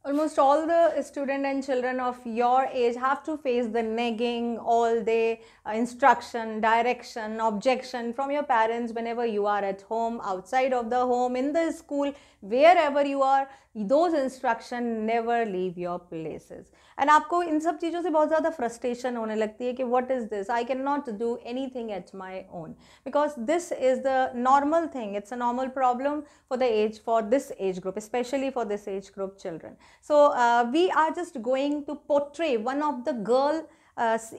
Almost all the student and children of your age have to face the nagging all day, instruction, direction, objection from your parents whenever you are at home, outside of the home, in the school, wherever you are. Those instruction never leave your places. And आपको इन सब चीज़ों से बहुत ज़्यादा frustration होने लगती है कि what is this? I cannot do anything at my own, because this is the normal thing. It's a normal problem for this age group, especially for this age group children. So we are just going to portray one of the girl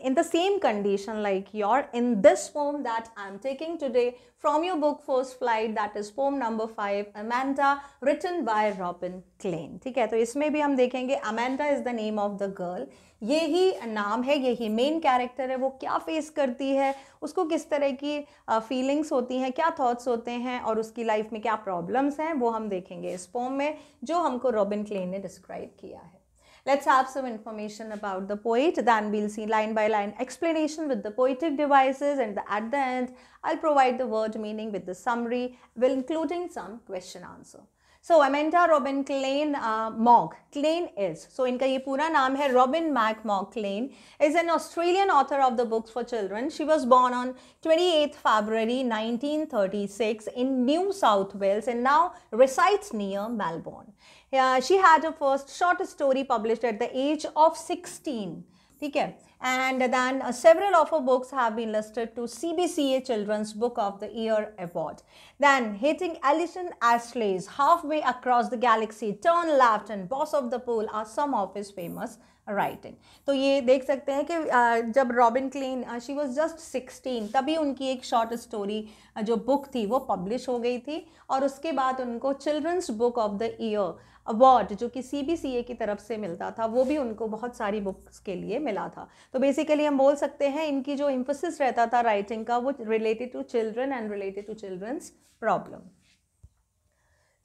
in the same condition like your in this poem that I'm taking today from your book First Flight, that is poem number 5, Amanda, written by Robin Klein. ठीक है, तो इसमें भी हम देखेंगे Amanda is the name of the girl. यही नाम है, यही मेन कैरेक्टर है, वो क्या फेस करती है, उसको किस तरह की फीलिंग्स होती हैं, क्या थॉट्स होते हैं और उसकी लाइफ में क्या प्रॉब्लम्स हैं, वो हम देखेंगे इस पोम में जो हमको रॉबिन क्लेन ने डिस्क्राइब किया है. Let's have some information about the poet, then we'll see line by line explanation with the poetic devices, and at the end I'll provide the word meaning with the summary, including some question answer. So Amanda Robin Klein Mogg. Klein is, so इनका ये पूरा नाम है Robin Mac Mogg Klein, is an Australian author of the books for children. She was born on 28th February 1936 in New South Wales and now resides near Melbourne. She had her first short story published at the age of 16. ठीक है, and then several of her books have been listed to CBCA Children's Book of the Year Award. Then Hating Alison Ashley's Halfway Across the Galaxy, Turn Left and Boss of the Pool are some of his famous writing. तो ये देख सकते हैं कि जब Robin Klein she was just 16 तभी उनकी एक शॉर्ट स्टोरी जो बुक थी वो पब्लिश हो गई थी और उसके बाद उनको children's book of the year award जो कि CBCA की तरफ से मिलता था वो भी उनको बहुत सारी बुक्स के लिए मिला था. तो बेसिकली हम बोल सकते हैं इनकी जो एम्फोसिस रहता था राइटिंग का वो related to children and related to children's problem.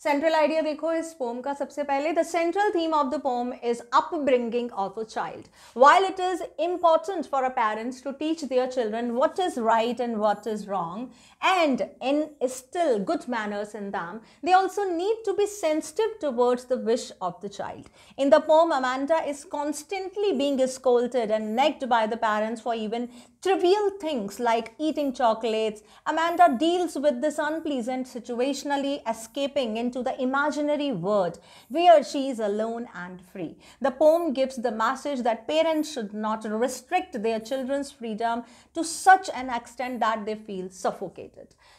Central idea देखो इस पोम का. सबसे पहले the central theme of the poem is upbringing of a child. While it is important for a parents to teach their children what is right and what is wrong and instill good manners in them, they also need to be sensitive towards the wish of the child. In the poem, Amanda is constantly being scolded and nagged by the parents for even trivial things like eating chocolates. Amanda deals with this unpleasant situationally escaping into the imaginary world where she is alone and free. The poem gives the message that parents should not restrict their children's freedom to such an extent that they feel suffocated.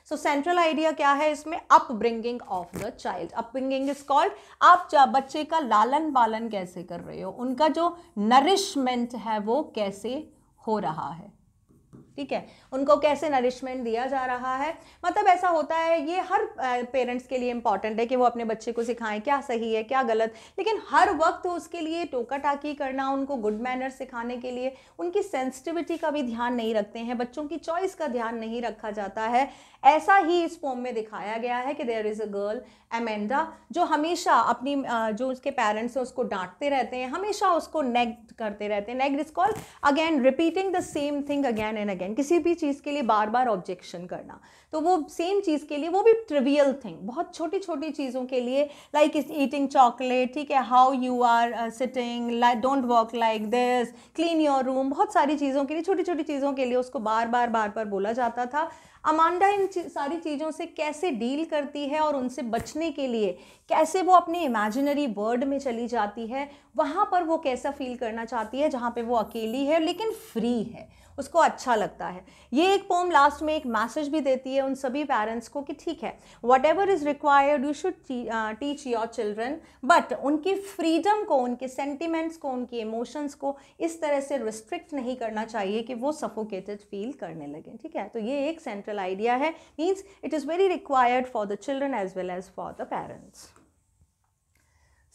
So central idea क्या है इसमें? upbringing of the child. upbringing is called आप बच्चे का लालन पालन कैसे कर रहे हो, उनका जो नरिशमेंट है वो कैसे हो रहा है. ठीक है, उनको कैसे नरिशमेंट दिया जा रहा है. मतलब ऐसा होता है ये हर पेरेंट्स के लिए इंपॉर्टेंट है कि वो अपने बच्चे को सिखाएं क्या सही है क्या गलत, लेकिन हर वक्त उसके लिए टोका टाकी करना, उनको गुड मैनर्स सिखाने के लिए उनकी सेंसिटिविटी का भी ध्यान नहीं रखते हैं, बच्चों की चॉइस का ध्यान नहीं रखा जाता है. ऐसा ही इस पोम में दिखाया गया है कि there is a girl Amanda जो हमेशा अपनी जो उसके पेरेंट्स हैं उसको डांटते रहते हैं, हमेशा उसको नेग्ड करते रहते हैं. Nagged is called again repeating the same thing again and again, किसी भी चीज़ के लिए बार बार ऑब्जेक्शन करना. तो वो सेम चीज़ के लिए, वो भी ट्रिवियल थिंग, बहुत छोटी छोटी चीज़ों के लिए, लाइक ईटिंग चॉकलेट, ठीक है, how you are sitting, don't walk like this, clean your room, बहुत सारी चीज़ों के लिए, छोटी छोटी चीज़ों के लिए उसको बार बार बोला जाता था. अमांडा इन सारी चीज़ों से कैसे डील करती है और उनसे बचने के लिए कैसे वो अपने इमेजिनरी वर्ल्ड में चली जाती है, वहाँ पर वो कैसा फील करना चाहती है जहाँ पे वो अकेली है लेकिन फ्री है, उसको अच्छा लगता है. ये एक पोम लास्ट में एक मैसेज भी देती है उन सभी पेरेंट्स को कि ठीक है, what ever is required you should teach your children, but उनकी फ्रीडम को, उनके सेंटिमेंट्स को, उनकी इमोशंस को इस तरह से रिस्ट्रिक्ट नहीं करना चाहिए कि वो सफोकेटेड फील करने लगें. ठीक है, तो ये एक सेंट्रल आइडिया है. Means it is very required for the children as well as for the parents.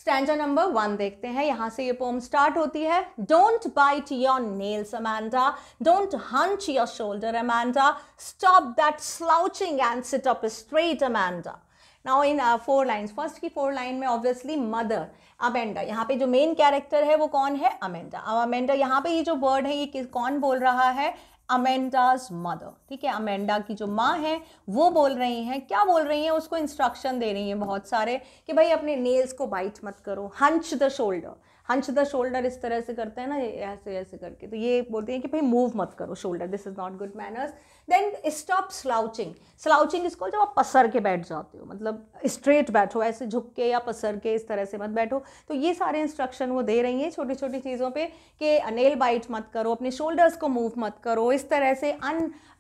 Stanza number 1 देखते हैं. यहां से ये पोम स्टार्ट होती है. Don't bite your nails Amanda, don't hunch your shoulder Amanda, stop that slouching and sit up straight Amanda. Now in 4 lines, first की 4 line में obviously mother Amanda, यहाँ पे जो मेन कैरेक्टर है वो कौन है? अमेंडा. अब अमेंडा यहाँ पे ये जो वर्ड है ये कौन बोल रहा है? अमेंडाज मदर, ठीक है, अमेंडा की जो माँ है वो बोल रही हैं, क्या बोल रही हैं, उसको इंस्ट्रक्शन दे रही हैं बहुत सारे कि भाई अपने नेल्स को बाइट मत करो, hunch the shoulder, hunch the shoulder इस तरह से करते हैं ना, ऐसे ऐसे करके, तो ये बोलते हैं कि भाई मूव मत करो shoulder, this is not good manners. Then stop slouching, slouching इसको जब आप पसर के बैठ जाते हो, मतलब स्ट्रेट बैठो, ऐसे झुक के या पसर के इस तरह से मत बैठो। तो ये सारे इंस्ट्रक्शन वो दे रही हैं छोटी छोटी चीज़ों पे कि नेल बाइट मत करो, अपने शोल्डर्स को मूव मत करो, इस तरह से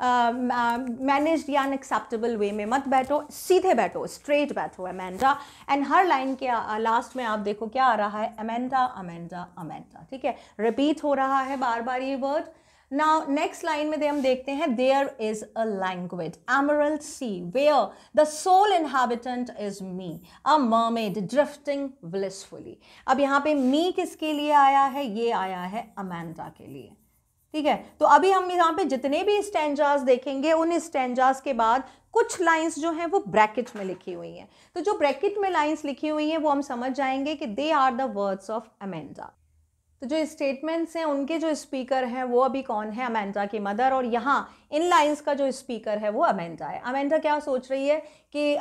मैनेज्ड या अनएक्सेप्टेबल वे में मत बैठो, सीधे बैठो, स्ट्रेट बैठो अमेंडा। एंड हर लाइन के लास्ट में आप देखो क्या आ रहा है, अमेंडा अमेंडा अमेंडा, ठीक है, रिपीट हो रहा है बार बार ये वर्ड। नाउ नेक्स्ट लाइन में हम देखते हैं, there is a language emerald sea where the sole inhabitant is me, a mermaid drifting blissfully. अब यहाँ पे मी किसके लिए आया है, ये आया है अमेंडा के लिए, ठीक है। तो अभी हम यहाँ पे जितने भी स्टैंजास देखेंगे, उन स्टैंजास के बाद कुछ लाइंस जो हैं वो ब्रैकेट में लिखी हुई हैं। तो जो ब्रैकेट में लाइंस लिखी हुई हैं वो हम समझ जाएंगे कि they are the words of Amanda. तो जो स्टेटमेंट्स हैं उनके जो स्पीकर हैं वो अभी कौन है, अमेंडा की मदर, और यहाँ इन लाइंस का जो स्पीकर है वो अमेंडा है। अमेंडा क्या सोच रही है कि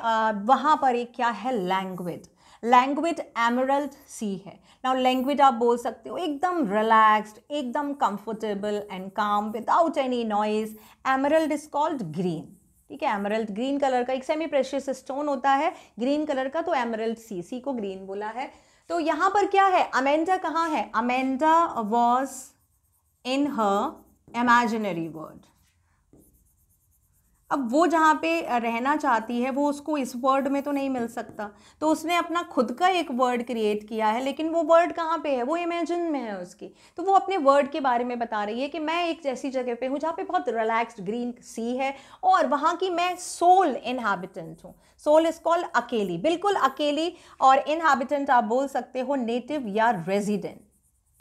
वहाँ पर एक क्या है, लैंग्वेज, लैंग्वेज एमरल्ड सी है। नाउ लैंग्वेज आप बोल सकते हो एकदम रिलैक्स्ड, एकदम कंफर्टेबल एंड काम without any noise. Emerald is called green, ठीक है, एमरल्ड ग्रीन कलर का एक सेमी प्रेशियस स्टोन होता है ग्रीन कलर का, तो एमरल्ड सी, सी को ग्रीन बोला है। तो यहाँ पर क्या है, अमेंडा कहाँ है, Amanda was in her imaginary world. अब वो जहाँ पे रहना चाहती है वो उसको इस वर्ड में तो नहीं मिल सकता, तो उसने अपना खुद का एक वर्ड क्रिएट किया है, लेकिन वो वर्ड कहाँ पे है, वो इमेजिन में है उसकी। तो वो अपने वर्ड के बारे में बता रही है कि मैं एक ऐसी जगह पे हूँ जहाँ पे बहुत रिलैक्स्ड ग्रीन सी है, और वहाँ की मैं सोल इनहैबिटेंट हूँ। सोल इज कॉल्ड अकेली, बिल्कुल अकेली, और इनहैबिटेंट आप बोल सकते हो नेटिव या रेजिडेंट,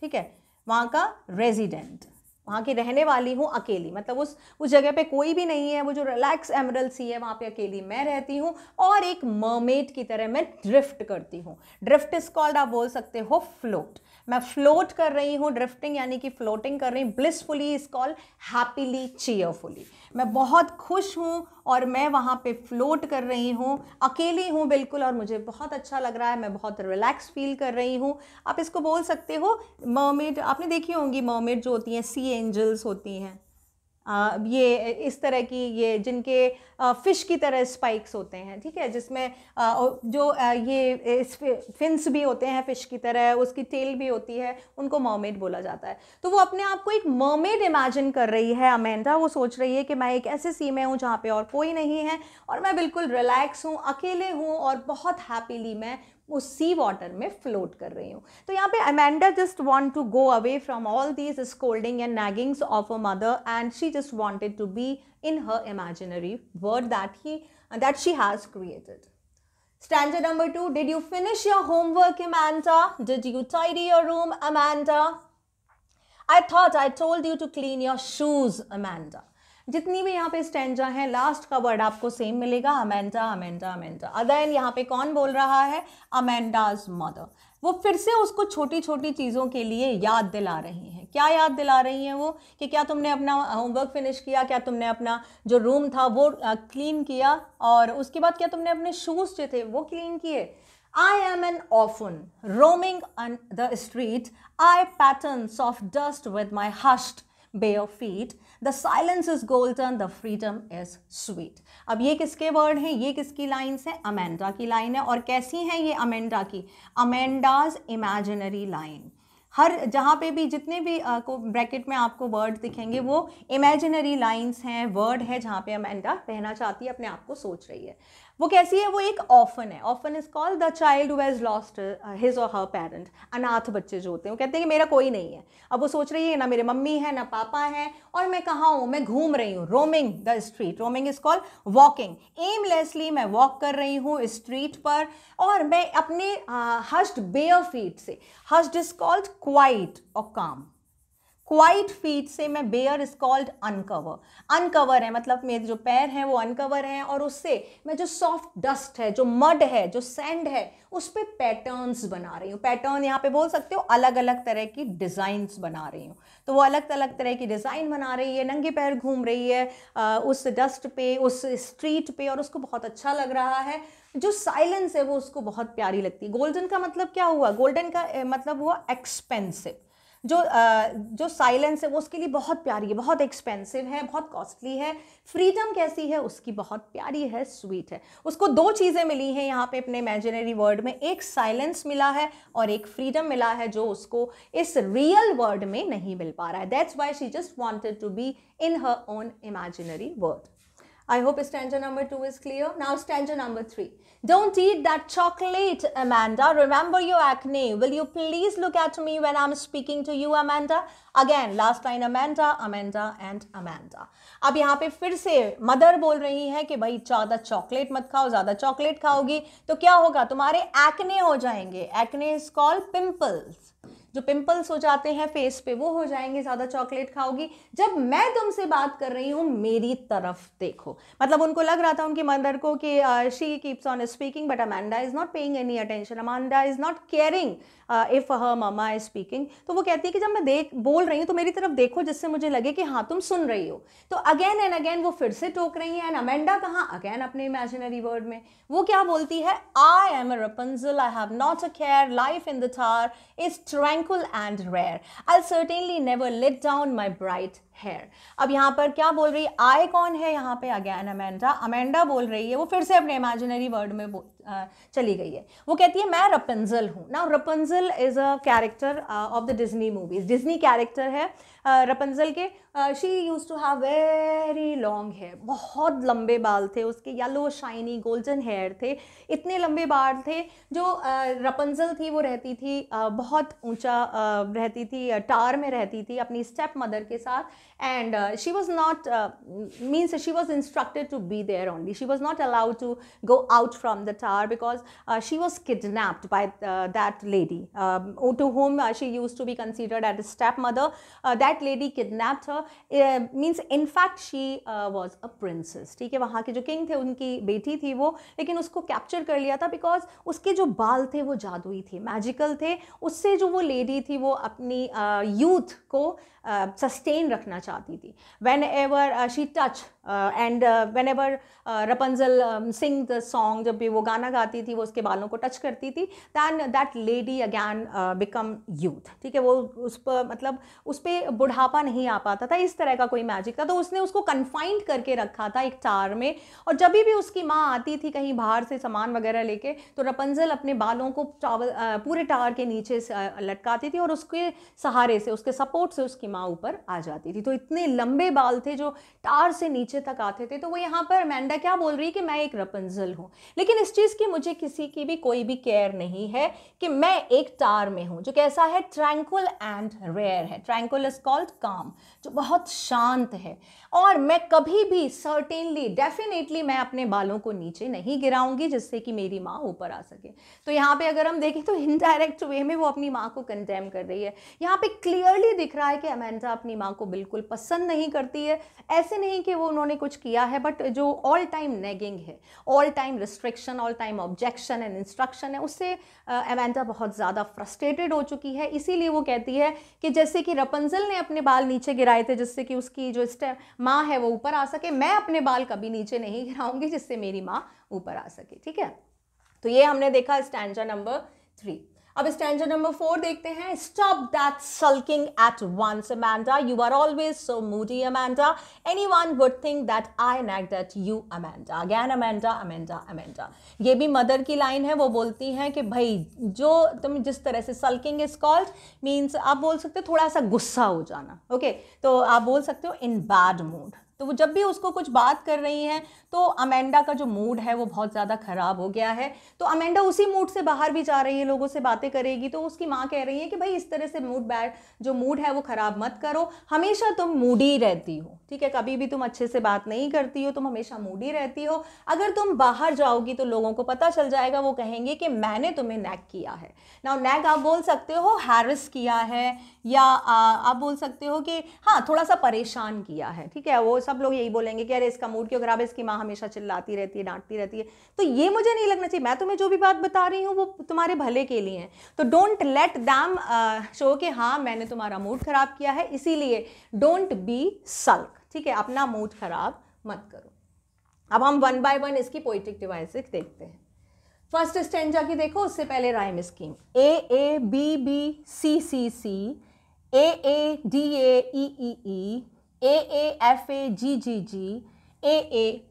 ठीक है, वहाँ का रेजिडेंट, वहाँ की रहने वाली हूँ, अकेली, मतलब उस जगह पे कोई भी नहीं है, वो जो रिलैक्स एमरल्ड सी है वहाँ पे अकेली मैं रहती हूँ, और एक मरमेड की तरह मैं ड्रिफ्ट करती हूँ। ड्रिफ्ट इज कॉल्ड आप बोल सकते हो फ्लोट, मैं फ्लोट कर रही हूँ, ड्रिफ्टिंग यानी कि फ्लोटिंग कर रही हूँ। Blissfully is called happily, cheerfully, मैं बहुत खुश हूँ और मैं वहाँ पे फ्लोट कर रही हूँ, अकेली हूँ बिल्कुल, और मुझे बहुत अच्छा लग रहा है, मैं बहुत रिलैक्स फील कर रही हूँ। आप इसको बोल सकते हो मरमेड, आपने देखी होंगी मरमेड जो होती हैं सी एंजल्स होती हैं, ये इस तरह की, ये जिनके फिश की तरह स्पाइक्स होते हैं, ठीक है, जिसमें जो ये फिन्स भी होते हैं फिश की तरह, उसकी टेल भी होती है, उनको मरमेड बोला जाता है। तो वो अपने आप को एक मरमेड इमेजिन कर रही है अमेंडा, वो सोच रही है कि मैं एक ऐसे सी में हूँ जहाँ पे और कोई नहीं है, और मैं बिल्कुल रिलैक्स हूँ, अकेले हूँ, और बहुत हैप्पीली मैं उस सी वाटर में फ्लोट कर रही हूँ। तो यहाँ पे Amanda just want to go away from all these scolding and naggings of a mother, and she just wanted to be in her imaginary world that she has created. Stanza number 2, did you finish your homework, Amanda? Did you tidy your room, Amanda? I thought I told you to clean your shoes, Amanda. जितनी भी यहाँ पे stanza है, last का word आपको same मिलेगा, Amanda Amanda Amanda. Again यहाँ पे कौन बोल रहा है, अमेंडाज मदर। वो फिर से उसको छोटी छोटी चीज़ों के लिए याद दिला रही हैं। क्या याद दिला रही हैं वो, कि क्या तुमने अपना होमवर्क फिनिश किया, क्या तुमने अपना जो रूम था वो क्लीन किया, और उसके बाद क्या तुमने अपने शूज़ जो थे वो क्लीन किए। I am an orphan roaming on the street. I pattern soft dust with my hushed bare feet. The silence is golden, the freedom is sweet. अब ये किसके वर्ड हैं, ये किसकी लाइन्स हैं, अमेंडा की लाइन है। और कैसी हैं ये अमेंडा की, अमेंडाज इमेजिनरी लाइन। हर जहाँ पे भी जितने भी को ब्रैकेट में आपको वर्ड दिखेंगे वो इमेजिनरी लाइंस हैं, वर्ड है जहाँ पे अमेंडा कहना चाहती है, अपने आप को सोच रही है। वो कैसी है, वो एक ऑफन है। Often is called the child who has lost his और हर पेरेंट। अनाथ बच्चे जो होते हैं वो कहते हैं कि मेरा कोई नहीं है। अब वो सोच रही है ना मेरे मम्मी है ना पापा है, और मैं कहाँ हूँ, मैं घूम रही हूँ, roaming the street. Roaming is called walking. Aimlessly मैं वॉक कर रही हूँ स्ट्रीट पर, और मैं अपने हस्ड बेयर फीट से, हस्ड इज कॉल्ड क्वाइट और काम। क्वाइट फीट से मैं bare is called uncover, uncover है मतलब मेरे जो पैर हैं वो अनकवर हैं, और उससे मैं जो सॉफ्ट डस्ट है, जो मड है, जो सैंड है, उस पर पैटर्न्स बना रही हूँ। पैटर्न यहाँ पे बोल सकते हो अलग अलग तरह की डिज़ाइंस बना रही हूँ। तो वो अलग अलग तरह की डिज़ाइन बना रही है, नंगे पैर घूम रही है उस डस्ट पे, उस स्ट्रीट पे, और उसको बहुत अच्छा लग रहा है। जो साइलेंस है वो उसको बहुत प्यारी लगती है। गोल्डन का मतलब क्या हुआ? गोल्डन का मतलब हुआ एक्सपेंसिव। जो साइलेंस है वो उसके लिए बहुत प्यारी है, बहुत एक्सपेंसिव है, बहुत कॉस्टली है। फ्रीडम कैसी है? उसकी बहुत प्यारी है, स्वीट है। उसको दो चीज़ें मिली हैं यहाँ पे अपने इमेजिनरी वर्ड में, एक साइलेंस मिला है और एक फ्रीडम मिला है, जो उसको इस रियल वर्ड में नहीं मिल पा रहा है। That's why she just wanted to be in her own imaginary word. I hope stanza number 2 is clear. Now stanza number 3. Don't eat that chocolate, Amanda. Remember your acne. Will you please look at me when I'm speaking to you, Amanda? Again, last line Amanda, Amanda and Amanda. अब यहाँ पे फिर से mother बोल रही है कि भाई ज़्यादा चॉकलेट मत खाओ, ज़्यादा चॉकलेट खाओगी तो क्या होगा? तुम्हारे एक्ने हो जाएंगे. Acne is called pimples. जो पिंपल्स हो जाते हैं फेस पे वो हो जाएंगे ज़्यादा चॉकलेट खाओगी. जब मैं तुमसे बात कर रही हूँ मेरी तरफ देखो. मतलब उनको लग रहा था उनकी मदर को कि she keeps on speaking but Amanda is not paying any attention, Amanda is not caring if her mama is speaking. तो वो कहती है कि जब मैं बोल रही हूँ तो मेरी तरफ देखो जिससे मुझे लगे कि हाँ तुम सुन रही हो. तो अगेन एंड अगेन वो फिर से टोक रही है. एंड अमांडा कहाँ? अगेन अपने इमेजिनरी वर्ड में. वो क्या बोलती है? I am a Rapunzel, I have not a care, life in the tower is tranquil and rare, I certainly never let down my bright hair. अब यहाँ पर क्या बोल रही है? आई कौन है यहाँ पे? Again Amanda. अमेंडा बोल रही है, वो फिर से अपने इमेजिनरी वर्ड में चली गई है. वो कहती है मैं रपुंजल हूँ. Now Rapunzel is a character of the Disney movies. Disney character है रपुंजल के. She use to have very long hair. बहुत लंबे बाल थे उसके, येलो शाइनी गोल्डन हेयर थे, इतने लंबे बाल थे. जो रपुंजल थी वो रहती थी बहुत ऊंचा रहती थी, टावर में रहती थी अपनी स्टेप मदर के साथ. And she was not means she was instructed to be there only. She was not allowed to go out from the tower because she was kidnapped by that lady to whom she used to be considered as a stepmother. That lady kidnapped her. Means in fact she was a princess. ठीक है, वहाँ के जो king थे उनकी बेटी थी वो, लेकिन उसको कैप्चर कर लिया था बिकॉज उसके जो बाल थे वो जादुई थे, मैजिकल थे. उससे जो वो लेडी थी वो अपनी यूथ को सस्टेन रखना चाहती थी. Whenever she touch and whenever Rapunzel sing the song, जब भी वो गाना गाती थी वो उसके बालों को टच करती थी, then that lady again become youth. ठीक है, वो उस पर मतलब उस पर बुढ़ापा नहीं आ पाता था, इस तरह का कोई मैजिक था. तो उसने उसको कन्फाइंड करके रखा था एक टावर में. और जब भी उसकी माँ आती थी कहीं बाहर से सामान वगैरह लेके, तो रपुंजल अपने बालों को पूरे टावर के नीचे लटकाती थी और उसके सहारे से, उसके सपोर्ट से उसकी माँ ऊपर आ जाती थी. तो इतने लंबे बाल थे जो टावर से नीचे तक आते थे. तो वो यहाँ पर अमेंडा क्या बोल रही है कि मैं एक रपुंजल हूँ, लेकिन इस चीज़ की मुझे किसी की भी कोई भी केयर नहीं है कि मैं एक टावर में हूँ जो कैसा है? ट्रैंक्विल एंड रेयर है. ट्रैंक्विल इज कॉल्ड काम, जो बहुत शांत है. और मैं कभी भी सर्टेनली डेफिनेटली मैं अपने बालों को नीचे नहीं गिराऊंगी जिससे कि मेरी माँ ऊपर आ सके. तो यहाँ पे अगर हम देखें तो इनडायरेक्ट वे में वो अपनी माँ को कंडेम कर रही है. यहाँ पे क्लियरली दिख रहा है कि अमेंडा अपनी माँ को बिल्कुल पसंद नहीं करती है. ऐसे नहीं कि वो उन्होंने कुछ किया है, बट जो ऑल टाइम नेगिंग है, all time restriction, all time objection and instruction है, उससे अमेंडा बहुत ज़्यादा फ्रस्ट्रेटेड हो चुकी है. इसीलिए वो कहती है कि जैसे कि रपुंजल ने अपने बाल नीचे गिराए थे जिससे कि उसकी जो माँ है वो ऊपर आ सके, मैं अपने बाल कभी नीचे नहीं गिराऊंगी जिससे मेरी माँ ऊपर आ सके. ठीक है, तो ये हमने देखा स्टैंजा नंबर 3. अब स्टैंजा नंबर 4 देखते हैं. Stop that sulking at once Amanda, you are always so moody Amanda, anyone would think that I nagged at you Amanda. Again Amanda, Amanda, Amanda. ये भी मदर की लाइन है. वो बोलती हैं कि भाई जो तुम जिस तरह से, सल्किंग इज कॉल्ड मीन्स आप बोल सकते हो थोड़ा सा गुस्सा हो जाना. ओके, तो आप बोल सकते हो इन बैड मूड. तो वो जब भी उसको कुछ बात कर रही हैं तो अमेंडा का जो मूड है वो बहुत ज़्यादा ख़राब हो गया है। तो अमेंडा उसी मूड से बाहर भी जा रही है, लोगों से बातें करेगी, तो उसकी माँ कह रही है कि भाई इस तरह से जो मूड है वो ख़राब मत करो, हमेशा तुम मूडी रहती हो, ठीक है, कभी भी तुम अच्छे से बात नहीं करती हो, तुम हमेशा मूडी रहती हो, अगर तुम बाहर जाओगी तो लोगों को पता चल जाएगा, वो कहेंगे कि मैंने तुम्हें नैग किया है। नाउ नैग आप बोल सकते हो हैरेस किया है, या आप बोल सकते हो कि हाँ थोड़ा सा परेशान किया है, ठीक है, वो सब लोग यही बोलेंगे कि अरे इसका मूड क्यों खराब है, इसकी माँ हमेशा चिल्लाती रहती है, डांटती रहती है। तो ये मुझे नहीं लगना चाहिए, मैं तुम्हें जो भी बात बता रही हूँ वो तुम्हारे भले के लिए है। तो डोंट लेट दैम शो कि हाँ मैंने तुम्हारा मूड खराब किया है, इसीलिए डोंट बी सल्क, ठीक है, अपना मूड खराब मत करो। अब हम वन बाय वन इसकी पोइटिक डिवाइसेस देखते हैं। फर्स्ट स्टेंजा की देखो, उससे पहले rhyme scheme, A A B B C C C, A A D A E E E, A F A G G G, A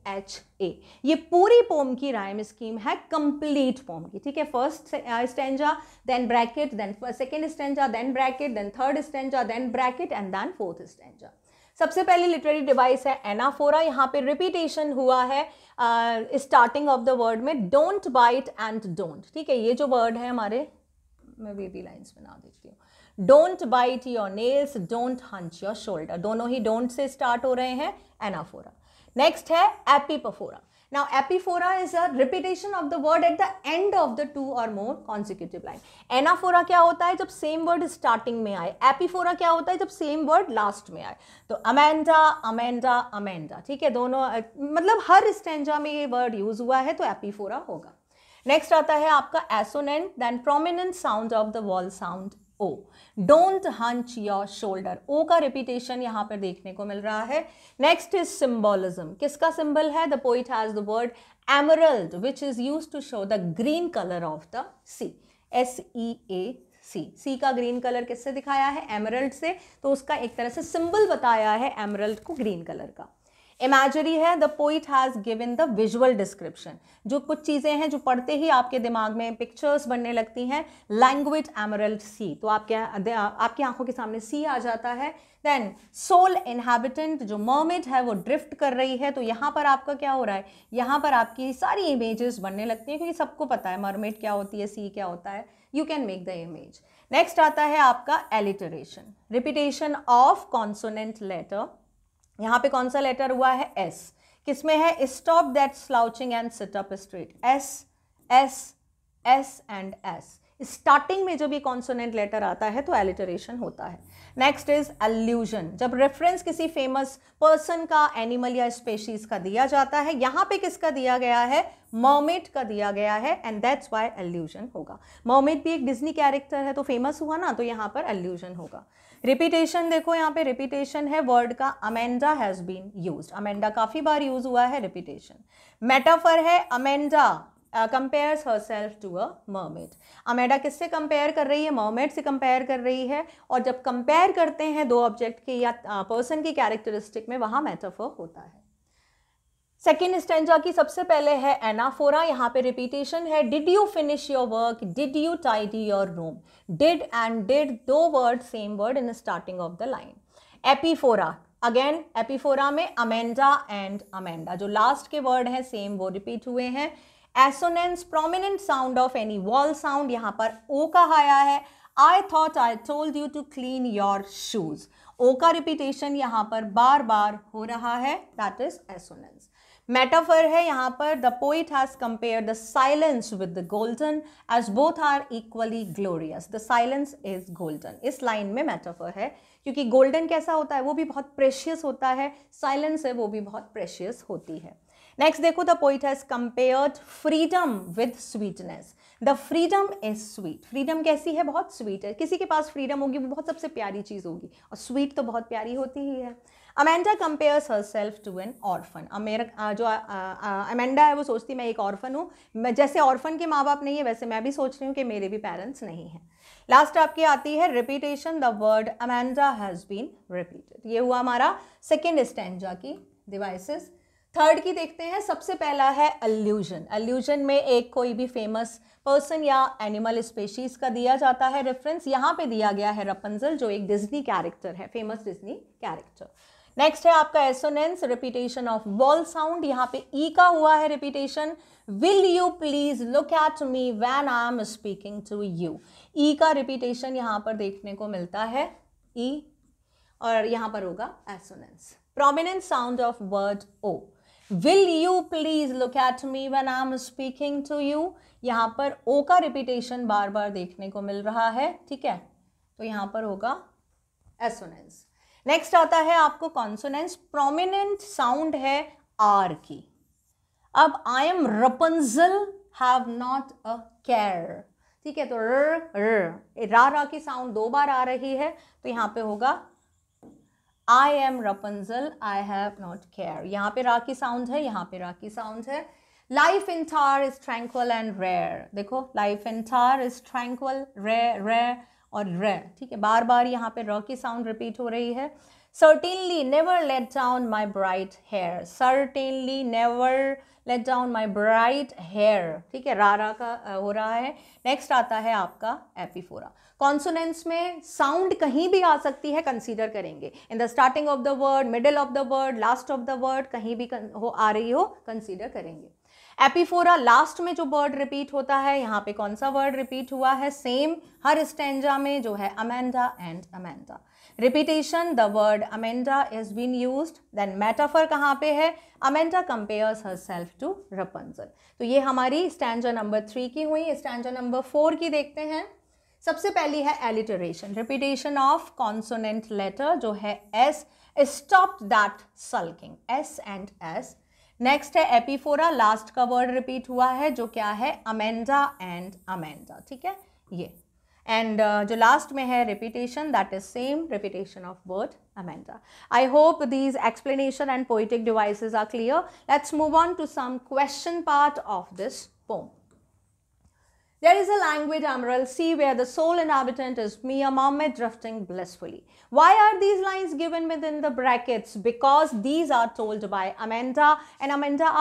H A. ये पूरी poem की राइम स्कीम है, कंप्लीट पोम की, ठीक है। First stanza, then bracket, then second stanza, then bracket, then third stanza, then bracket and then fourth stanza. सबसे पहली literary device है एनाफोरा। यहाँ पे रिपीटेशन हुआ है स्टार्टिंग ऑफ द वर्ड में, डोंट बाइट एंड डोंट, ठीक है। ये जो वर्ड है हमारे, मैं बेबी लाइन्स बना देती हूँ, don't bite your nails, don't hunch your shoulder, दोनों ही डोंट से स्टार्ट हो रहे हैं एनाफोरा। नेक्स्ट है एपीपफोरा। Now epiphora is a repetition of the word at the end of the two or more consecutive line. Anaphora क्या होता है, जब सेम वर्ड स्टार्टिंग में आए। एपीफोरा क्या होता है, जब सेम वर्ड लास्ट में आए। तो अमेंडा, अमेंडा, अमेंडा, ठीक है, दोनों मतलब हर स्टेंजा में ये वर्ड यूज हुआ है, तो एपीफोरा होगा। नेक्स्ट आता है आपका assonant, then prominent sound of the vowel sound O, don't hunch your shoulder, O का रिपीटेशन यहाँ पर देखने को मिल रहा है। नेक्स्ट इज सिंबोलिज्म, किसका सिंबल है, the poet has the word emerald which is used to show the green colour of the sea, SEA, sea का ग्रीन कलर किससे दिखाया है, एमरल्ड से, तो उसका एक तरह से सिंबल बताया है एमरल्ड को ग्रीन कलर का। इमेजरी है, the poet has given the visual description, जो कुछ चीज़ें हैं जो पढ़ते ही आपके दिमाग में पिक्चर्स बनने लगती हैं। लैंग्वेज एमरल्ड सी, तो आपकी आंखों के सामने सी आ जाता है। देन सोल इनहैबिटेंट, जो मर्मेड है वो ड्रिफ्ट कर रही है, तो यहाँ पर आपका क्या हो रहा है, यहाँ पर आपकी सारी इमेजेस बनने लगती हैं, क्योंकि सबको पता है मर्मेड क्या होती है, सी क्या होता है, you can make the image. Next आता है आपका alliteration, repetition of consonant letter. यहाँ पे कौन सा लेटर हुआ है, एस, किसमें है, stop that slouching and sit up straight, S S S and S. Starting में जब ये कॉन्सोनेंट लेटर आता है तो एलिटरेशन होता है। नेक्स्ट इज एल्यूजन, जब रेफरेंस किसी फेमस पर्सन का, एनिमल या स्पेशीज का दिया जाता है। यहाँ पे किसका दिया गया है, मर्मेड का दिया गया है, एंड दैट्स व्हाई एल्यूजन होगा। मर्मेड भी एक डिज्नी कैरेक्टर है, तो फेमस हुआ ना, तो यहाँ पर एल्यूजन होगा। रिपीटेशन देखो, यहाँ पे रिपीटेशन है वर्ड का, Amanda has been used, Amanda काफी बार यूज हुआ है, रिपीटेशन। मेटाफर है, Amanda compares herself to a mermaid, Amanda किससे कंपेयर कर रही है, मर्मेड से कंपेयर कर रही है, और जब कंपेयर करते हैं दो ऑब्जेक्ट की या पर्सन की कैरेक्टरिस्टिक में, वहां मेटाफर होता है। सेकेंड स्टेंजा की सबसे पहले है एनाफोरा, यहाँ पे रिपीटेशन है, did you finish your work, did you tidy your room, did and did दो word same word in starting of the line. Epiphora, again epiphora में अमेंडा एंड अमेंडा, जो लास्ट के वर्ड हैं same वो repeat हुए हैं। Assonance, prominent sound of any vowel sound, यहाँ पर ओ का आया है, I thought I told you to clean your shoes, O का रिपीटेशन यहाँ पर बार बार हो रहा है, दैट इज एसोनेंस। मेटाफर है यहाँ पर, the poet has compare the silence with the golden age both are equally glorious, the silence is golden, इस लाइन में मेटाफर है, क्योंकि गोल्डन कैसा होता है, वो भी बहुत प्रेशियस होता है, साइलेंस है वो भी बहुत प्रेशियस होती है। नेक्स्ट देखो, the poet has compared freedom with sweetness, the freedom is sweet, freedom कैसी है, बहुत स्वीट है, किसी के पास फ्रीडम होगी वो बहुत सबसे प्यारी चीज होगी, और स्वीट तो बहुत प्यारी होती ही है। Amanda compares herself to an orphan, जो अमेंडा है वो सोचती मैं एक ऑर्फन हूँ, मैं जैसे ऑर्फन के माँ बाप नहीं है वैसे मैं भी सोच रही हूँ कि मेरे भी पेरेंट्स नहीं हैं। लास्ट आपकी आती है repetition, the word Amanda has been repeated, ये हुआ हमारा सेकेंड स्टेंजा की डिवाइसेस। थर्ड की देखते हैं, सबसे पहला है अल्यूजन। अल्यूजन में एक कोई भी फेमस पर्सन या एनिमल स्पेशीज का दिया जाता है रेफरेंस, यहाँ पे दिया गया है रपंजल, जो एक डिज्नी कैरेक्टर है, फेमस डिज्नी कैरेक्टर। नेक्स्ट है आपका assonance, repetition of vowel sound, यहाँ पे ई का हुआ है repetition, will you please look at me when I am speaking to you, E का रिपीटेशन यहाँ पर देखने को मिलता है ई, और यहाँ पर होगा assonance. Prominent sound of word O, will you please look at me when I am speaking to you, यहाँ पर ओ का रिपीटेशन बार बार देखने को मिल रहा है, ठीक है, तो यहाँ पर होगा एसोनेंस। नेक्स्ट आता है आपको कॉन्सोनेंस, प्रोमिनेंट साउंड है आर की। अब I am Rapunzel have not a care, ठीक है, तो रा की साउंड दो बार आ रही है, तो यहाँ पे होगा I am Rapunzel I have not care, यहाँ पे रा की साउंड है, यहाँ पे रा की साउंड है। Life in there is tranquil and rare, देखो life in there is tranquil, rare और रे, ठीक है, बार बार यहाँ पे र की साउंड रिपीट हो रही है। Certainly never let down my bright hair, certainly never let down my bright hair, ठीक है, रा का हो रहा है। नेक्स्ट आता है आपका एपिफोरा। कॉन्सोनेंट्स में साउंड कहीं भी आ सकती है, कंसीडर करेंगे, in the starting of the word, middle of the word, last of the word, कहीं भी आ रही हो कंसीडर करेंगे। एपिफोरा लास्ट में जो वर्ड रिपीट होता है, यहाँ पे कौन सा वर्ड रिपीट हुआ है, सेम हर स्टैंजा में जो है Amanda and Amanda. Repetition, the word Amanda is been used, then metaphor कहाँ पे है, Amanda compares herself to Rapunzel. तो ये हमारी स्टैंजा नंबर 3 की हुई। स्टैंजा नंबर 4 की देखते हैं। सबसे पहली है alliteration, repetition of consonant letter जो है S, stop that sulking, S and S. Next है एपिफोरा, लास्ट का वर्ड रिपीट हुआ है जो क्या है, अमेंडा एंड अमेंडा, ठीक है ये। एंड जो लास्ट में है repetition, that is same repetition of word Amanda. I hope these explanation and poetic devices are clear. Let's move on to some question part of this poem. There is a languid emerald sea where the sole inhabitant is me, a mermaid drifting blissfully. Why are these lines given within the brackets? Because these are told by Amanda, and Amanda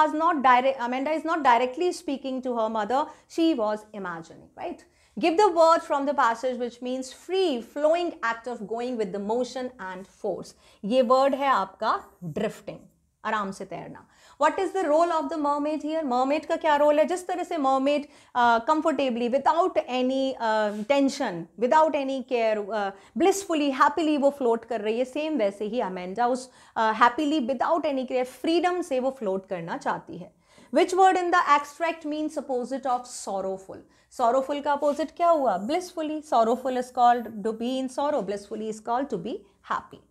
is not directly speaking to her mother. She was imagining, right? Give the word from the passage which means free, flowing act of going with the motion and force. ये word है आपका drifting, आराम से तैरना। What is the role of the mermaid here? Mermaid का क्या role है? जिस तरह से mermaid comfortably, without any tension, without any care, blissfully, happily वो float कर रही है, same वैसे ही Amanda उस happily, without any care, freedom से वो float करना चाहती है। Which word in the extract means opposite of sorrowful? Sorrowful का opposite क्या हुआ? Blissfully. Sorrowful is called to be in sorrow. Blissfully is called to be happy.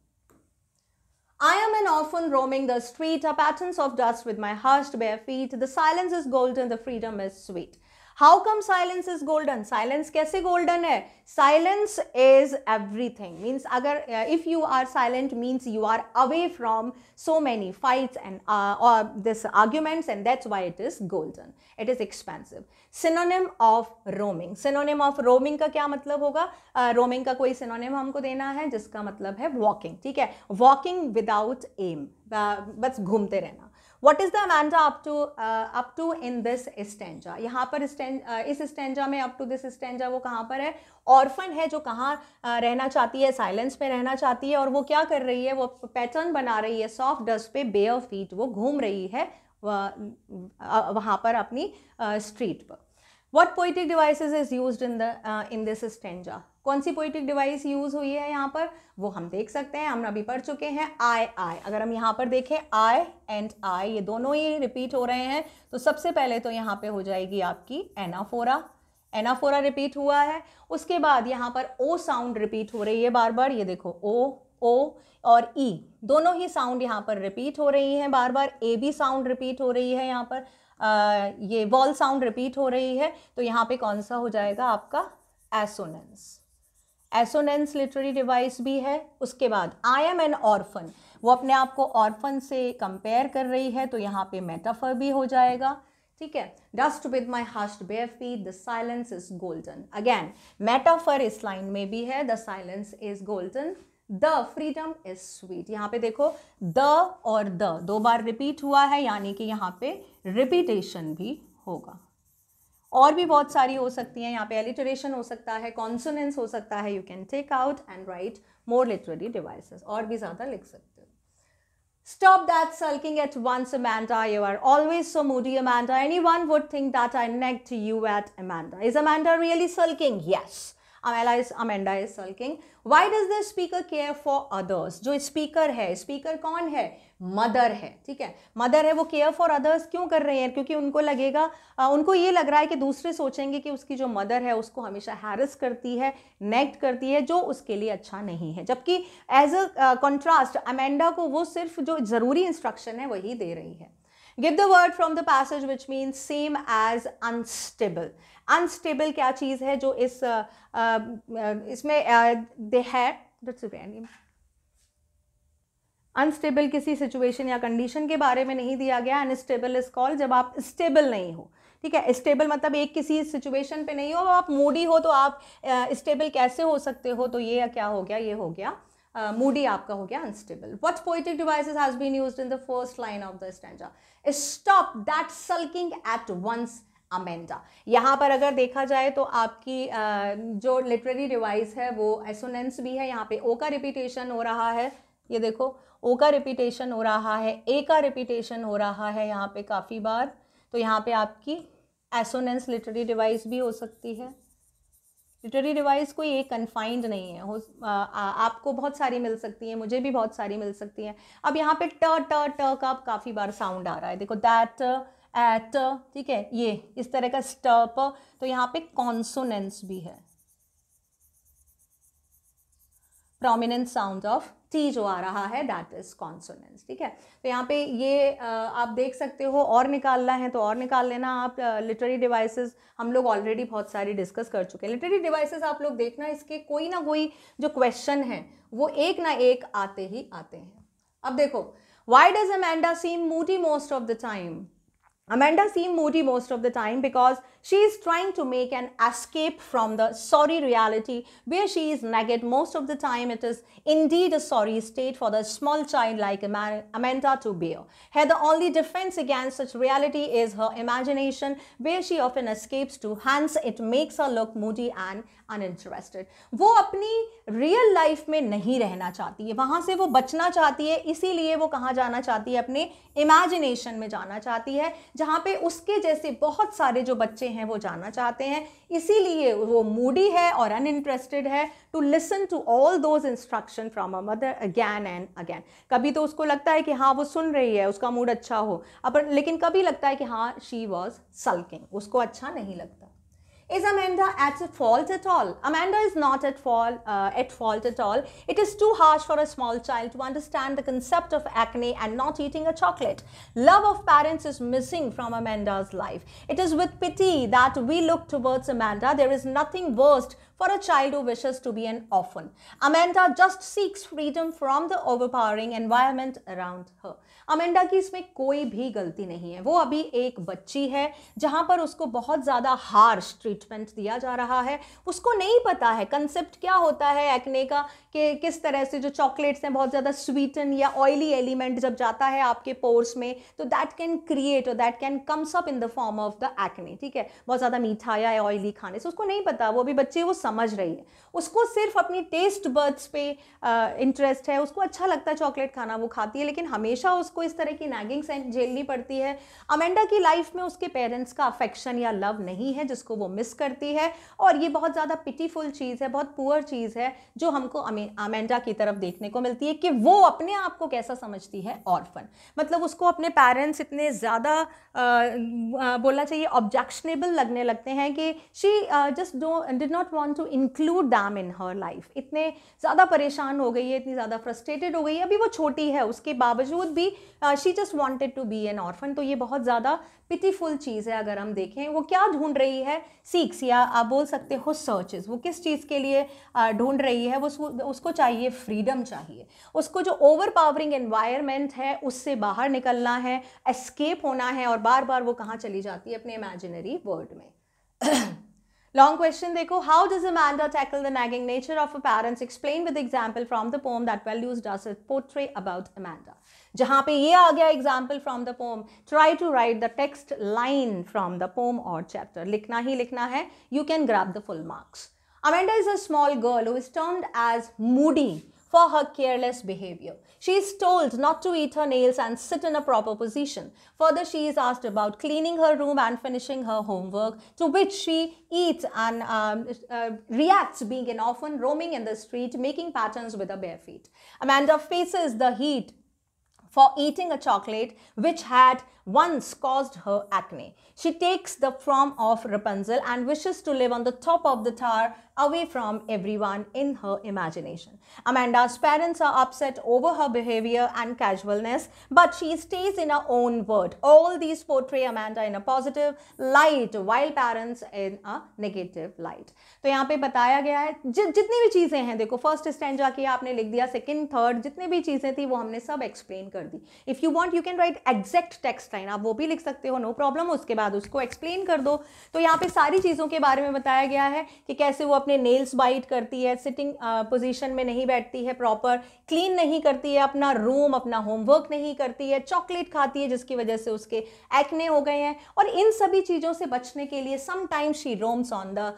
I am an orphan roaming the street, a patterns of dust with my hushed bare feet. The silence is golden, the freedom is sweet. How come silence is golden? Silence कैसे golden है? Silence is everything. Means अगर if you are silent means you are away from so many fights and or this arguments, and that's why it is golden. It is expansive. Synonym of roaming. Synonym of roaming का क्या मतलब होगा? Roaming का कोई synonym हमको देना है जिसका मतलब है walking, ठीक है? Walking without aim. बस घूमते रहना। What is the Amanda up to in this stanza? यहाँ पर इस stanza में up to this stanza वो कहाँ पर है? ऑर्फन है जो कहाँ रहना चाहती है, साइलेंस में रहना चाहती है, और वो क्या कर रही है, वो पैटर्न बना रही है सॉफ्ट डस्ट पे, बेयर फीट वो घूम रही है वहाँ पर अपनी स्ट्रीट पर। What poetic devices is used in this stanza? कौन सी पोइटिक डिवाइस यूज हुई है यहाँ पर, वो हम देख सकते हैं, हम अभी पढ़ चुके हैं आई। अगर हम यहाँ पर देखें आई एंड आई ये दोनों ही रिपीट हो रहे हैं, तो सबसे पहले तो यहाँ पे हो जाएगी आपकी एनाफोरा। एनाफोरा रिपीट हुआ है, उसके बाद यहाँ पर ओ साउंड रिपीट हो रही है बार बार, ये देखो ओ और ई दोनों ही साउंड यहाँ पर रिपीट हो रही हैं बार बार। ए भी साउंड रिपीट हो रही है यहाँ पर, ये वॉल साउंड रिपीट हो रही है, तो यहाँ पे कौन सा हो जाएगा आपका एसोनेंस। एसोनेंस लिटरेरी डिवाइस भी है। उसके बाद आई एम एन ऑर्फन, वो अपने आप को ऑर्फन से कंपेयर कर रही है, तो यहाँ पे मेटाफर भी हो जाएगा, ठीक है। Dust with my hushed bare feet, the silence is golden. Again metaphor इस लाइन में भी है, the silence is golden, the freedom is sweet. यहाँ पे देखो द और द दो बार रिपीट हुआ है, यानी कि यहाँ पे रिपीटेशन भी होगा। और भी बहुत सारी हो सकती हैं, यहाँ पे एलिटरेशन हो सकता है, कॉन्सोनेंस हो सकता है। You can take out and write more literary devices, और भी ज़्यादा लिख सकते हो। Stop that sulking at once, Amanda. You are always so moody, Amanda. Anyone would think that I nagged you at Amanda. Is Amanda really sulking? Yes. Amanda is sulking. Why does the speaker care for others? जो speaker है, speaker कौन है? Mother है, ठीक है, mother है, वो care for others क्यों कर रहे हैं? क्योंकि उनको लगेगा, उनको ये लग रहा है कि दूसरे सोचेंगे कि उसकी जो मदर है उसको हमेशा हैरेस करती है, नेग्ट करती है, जो उसके लिए अच्छा नहीं है। जबकि एज अ कॉन्ट्रास्ट अमेंडा को वो सिर्फ जो ज़रूरी इंस्ट्रक्शन है वही दे रही है। Give the word from the passage which means same as unstable. Unstable क्या चीज़ है जो इसमें they had, that's a name. Unstable किसी सिचुएशन या कंडीशन के बारे में नहीं दिया गया। अनस्टेबल इज कॉल्ड जब आप स्टेबल नहीं हो, ठीक है। स्टेबल मतलब एक किसी सिचुएशन पे नहीं हो, आप मूडी हो तो आप स्टेबल कैसे हो सकते हो? तो ये क्या हो गया? ये हो गया मूडी, आपका हो गया unstable. What poetic devices has been used in the first line of the stanza? Stop that sulking at once Amanda. यहाँ पर अगर देखा जाए तो आपकी जो लिटरेरी डिवाइस है वो एसोनेंस भी है। यहाँ पे ओ का रिपीटेशन हो रहा है, ये देखो ओ का रिपीटेशन हो रहा है, ए का रिपीटेशन हो रहा है यहाँ पे काफ़ी बार। तो यहाँ पे आपकी एसोनेंस लिटरेरी डिवाइस भी हो सकती है। लिटरेरी डिवाइस कोई एक कन्फाइंड नहीं है, आपको बहुत सारी मिल सकती हैं, मुझे भी बहुत सारी मिल सकती हैं। अब यहाँ पे ट ट ट का काफ़ी बार साउंड आ रहा है, देखो दैट, एट, ठीक है, ये इस तरह का स्टप। तो यहाँ पे कॉन्सोनेंस भी है, प्रोमिनेंट साउंड ऑफ टी जो आ रहा है दैट इज कॉन्सोनेंस, ठीक है। तो यहाँ पे ये आप देख सकते हो, और निकालना है तो और निकाल लेना आप। लिटरेरी डिवाइसेस हम लोग ऑलरेडी बहुत सारी डिस्कस कर चुके हैं। लिटरेरी डिवाइसेस आप लोग देखना, इसके कोई ना कोई जो क्वेश्चन है वो एक ना एक आते ही आते हैं। अब देखो, why does Amanda seem moody most of the time? Amanda seemed moody most of the time because she is trying to make an escape from the sorry reality where she is nagged most of the time. It is indeed a sorry state for the small child like Amanda to bear. Here the only defense against such reality is her imagination, where she often escapes to, hence it makes her look moody and uninterested. वो अपनी real life में नहीं रहना चाहती है, वहाँ से वो बचना चाहती है, इसीलिए वो कहाँ जाना चाहती है? अपने इमेजिनेशन में जाना चाहती है, जहाँ पे उसके जैसे बहुत सारे जो बच्चे हैं वो जाना चाहते हैं। इसीलिए वो मूडी है और अनइंटरेस्टेड है to listen to all those instruction from a mother again and again. कभी तो उसको लगता है कि हाँ वो सुन रही है, उसका मूड अच्छा हो, लेकिन कभी लगता है कि हाँ शी वॉज सल्किंग, उसको अच्छा नहीं लगता। Is Amanda at fault at all? Amanda is not at fault at all. It is too harsh for a small child to understand the concept of acne and not eating a chocolate. Love of parents is missing from Amanda's life. It is with pity that we look towards Amanda. There is nothing worse for a child who wishes to be an orphan. Amanda just seeks freedom from the overpowering environment around her. Amanda की इसमें कोई भी गलती नहीं है। वो अभी एक बच्ची है जहाँ पर उसको बहुत ज़्यादा हार्श ट्रीटमेंट दिया जा रहा है। उसको नहीं पता है कंसेप्ट क्या होता है एक्ने का, कि किस तरह से जो चॉकलेट्स हैं बहुत ज़्यादा स्वीटन या ऑयली एलिमेंट जब जाता है आपके पोर्स में तो दैट कैन क्रिएट और that can comes up in the form of the acne, ठीक है। बहुत ज़्यादा मीठा या ऑयली खाने से उसको नहीं पता, वो अभी बच्चे वो समझ रही है। उसको सिर्फ अपनी टेस्ट बड्स पे इंटरेस्ट है, उसको अच्छा लगता है चॉकलेट खाना, वो खाती है, लेकिन हमेशा उसको इस तरह की नैगिंग झेलनी पड़ती है। अमेंडा की लाइफ में उसके पेरेंट्स का अफेक्शन या लव नहीं है जिसको वो मिस करती है, और ये बहुत ज़्यादा पिटीफुल चीज़ है, बहुत पुअर चीज़ है जो हमको अमेंडा की तरफ देखने को मिलती है कि वो अपने आप को कैसा समझती है, ऑर्फन। मतलब उसको अपने पेरेंट्स इतने ज़्यादा बोलना चाहिए ऑब्जेक्शनेबल लगने लगते हैं कि she just did not want to include them in her life. इतने ज़्यादा परेशान हो गई है, इतनी ज़्यादा फ्रस्ट्रेटेड हो गई है, अभी वो छोटी है, उसके बावजूद भी she just wanted to be an orphan. तो ये बहुत ज़्यादा पिटीफुल चीज़ है। अगर हम देखें वो क्या ढूंढ रही है, सीक्स, या आप बोल सकते हो सर्चेस, वो किस चीज़ के लिए ढूंढ रही है? वो उसको चाहिए फ्रीडम चाहिए, उसको जो ओवर पावरिंग एनवायरनमेंट है उससे बाहर निकलना है, एस्केप होना है, और बार बार वो कहाँ चली जाती है? अपने इमेजिनरी वर्ल्ड में। Long question देखो, how does Amanda tackle the nagging nature of her parents? Explain with example from the poem that values does it portray about Amanda. जहाँ पे ये आ गया example from the poem, try to write the text line from the poem or chapter. लिखना ही लिखना है, you can grab the full marks. Amanda is a small girl who is termed as moody for her careless behavior. She is told not to eat her nails and sit in a proper position. Further, she is asked about cleaning her room and finishing her homework, to which she eats and reacts, being often roaming in the street, making patterns with her bare feet. Amanda faces the heat for eating a chocolate which had once caused her acne. She takes the form of Rapunzel and wishes to live on the top of the tower, away from everyone in her imagination. Amanda's parents are upset over her behavior and casualness, but she stays in her own world. All these portray Amanda in a positive light, while parents in a negative light. तो यहाँ पे बताया गया है जितनी भी चीज़ें हैं, देखो फर्स्ट स्टैंजा की आपने लिख दिया, सेकंड थर्ड जितने भी चीज़ें थी वो हमने सब एक्सप्लेन कर दी. If you want you can write exact text line, आप वो भी लिख सकते हो, नो प्रॉब्लम. उसके बाद उसको एक्सप्लेन कर दो. तो यहाँ पे सारी चीज़ों के बारे में बताया गया है कि कैसे वो अपने नेल्स बाइट करती है, सिटिंग पोजीशन में नहीं बैठती है प्रॉपर, क्लीन नहीं करती है अपना रूम, अपना होमवर्क नहीं करती है, चॉकलेट खाती है जिसकी वजह से उसके एक्ने हो गए हैं. और इन सभी चीज़ों से बचने के लिए sometimes she roams on the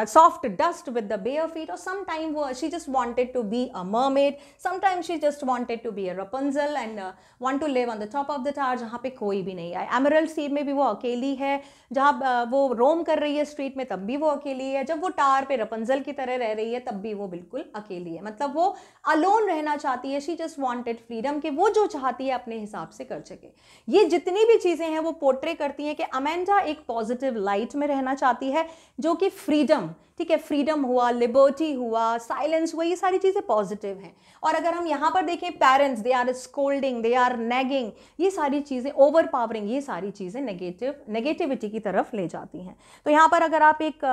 soft dust with the bare feet, or sometimes she just wanted to be a mermaid, sometimes she just wanted to be a Rapunzel and want to live on the top of the tower जहाँ पे कोई भी नहीं है. Emerald Sea में भी वो अकेली है, जहाँ वो रोम कर रही है स्ट्रीट में तब भी वो अकेली है, जब वो टावर पे रपंजल की तरह रह रही है तब भी वो बिल्कुल अकेली है. मतलब वो अलोन रहना चाहती है. शी जस्ट वांटेड फ्रीडम, कि वो जो चाहती है अपने हिसाब से कर सके. ये जितनी भी चीज़ें हैं वो पोर्ट्रे करती हैं कि अमेंडा एक पॉजिटिव लाइट में रहना चाहती है, जो कि फ्रीडम, ठीक है, फ्रीडम हुआ, लिबर्टी हुआ, साइलेंस हुआ, ये सारी चीज़ें पॉजिटिव हैं. और अगर हम यहाँ पर देखें, parents they are scolding, they are nagging, ये सारी चीज़ें ओवर पावरिंग, ये सारी चीज़ें नेगेटिविटी की तरफ ले जाती हैं. तो यहाँ पर अगर आप एक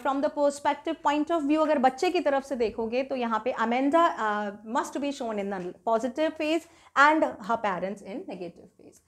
from the perspective point of view अगर बच्चे की तरफ से देखोगे तो यहाँ पे Amanda must be shown in the positive phase and her parents in negative phase.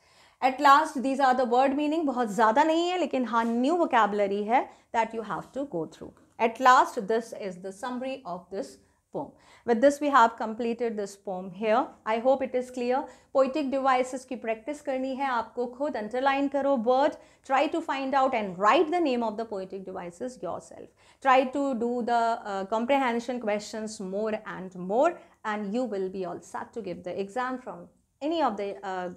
At last, these are the word meaning. बहुत ज़्यादा नहीं है लेकिन हाँ न्यू vocabulary है that you have to go through. At last, this is the summary of this poem. With this, we have completed this poem here. I hope it is clear. Poetic devices की practice करनी है आपको खुद. Underline करो word. Try to find out and write the name of the poetic devices yourself. Try to do the comprehension questions more and more, and you will be all set to give the exam from any of the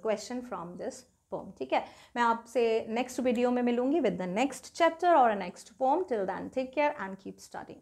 question from this poem. ठीक है, मैं आपसे next video में मिलूंगी with the next chapter or a next poem. Till then, take care and keep studying.